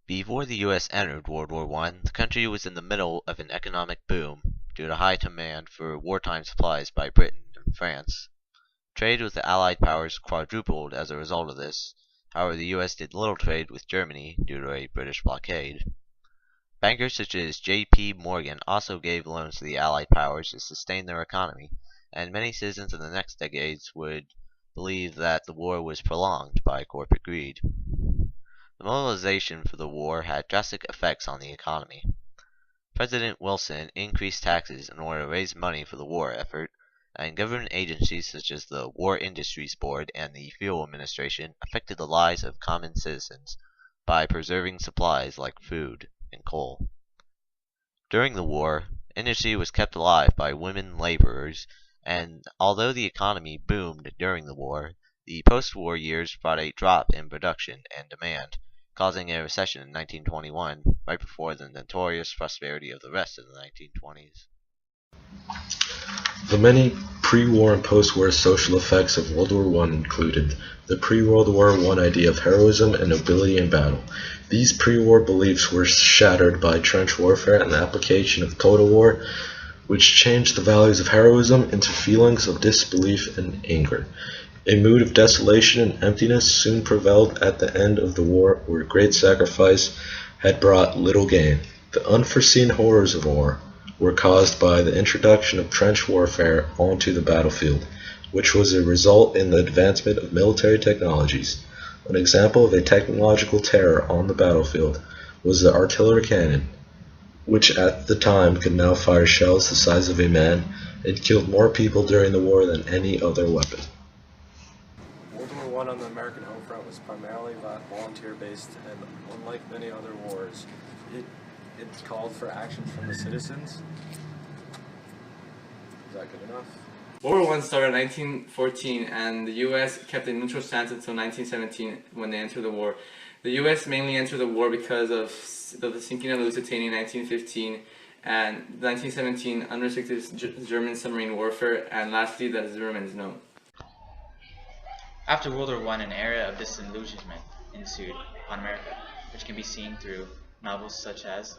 Before the U.S. entered World War I, the country was in the middle of an economic boom due to high demand for wartime supplies by Britain and France. Trade with the Allied powers quadrupled as a result of this. However, the U.S. did little trade with Germany due to a British blockade. Bankers such as J.P. Morgan also gave loans to the Allied powers to sustain their economy, and many citizens in the next decades would believe that the war was prolonged by corporate greed. The mobilization for the war had drastic effects on the economy. President Wilson increased taxes in order to raise money for the war effort, and government agencies such as the War Industries Board and the Fuel Administration affected the lives of common citizens by preserving supplies like food and coal. During the war, industry was kept alive by women laborers, and although the economy boomed during the war, the post-war years brought a drop in production and demand, causing a recession in 1921, right before the notorious prosperity of the rest of the 1920s. The many pre-war and post-war social effects of World War I included the pre-World War I idea of heroism and nobility in battle. These pre-war beliefs were shattered by trench warfare and the application of total war, which changed the values of heroism into feelings of disbelief and anger. A mood of desolation and emptiness soon prevailed at the end of the war, where great sacrifice had brought little gain. The unforeseen horrors of war were caused by the introduction of trench warfare onto the battlefield, which was a result in the advancement of military technologies. An example of a technological terror on the battlefield was the artillery cannon, which at the time could now fire shells the size of a man and killed more people during the war than any other weapon. World War I on the American home front was primarily volunteer-based, and unlike many other wars, it called for actions from the citizens. Is that good enough? World War I started in 1914, and the U.S. kept a neutral stance until 1917 when they entered the war. The U.S. mainly entered the war because of the sinking of the Lusitania in 1915, and 1917 unrestricted German submarine warfare, and lastly the Zimmermann's Note. After World War I, an era of disillusionment ensued upon America, which can be seen through novels such as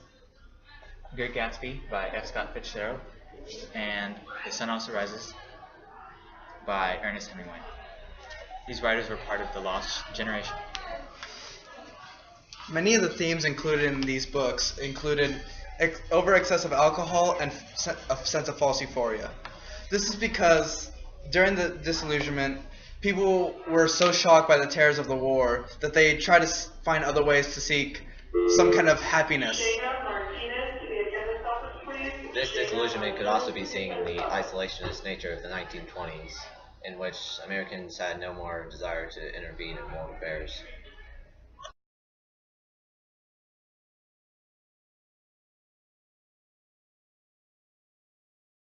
Great Gatsby by F. Scott Fitzgerald and The Sun Also Rises by Ernest Hemingway. These writers were part of the lost generation. Many of the themes included in these books included over-excess of alcohol and a sense of false euphoria. This is because during the disillusionment, people were so shocked by the terrors of the war that they tried to find other ways to seek some kind of happiness. This disillusionment could also be seen in the isolationist nature of the 1920s, in which Americans had no more desire to intervene in world affairs.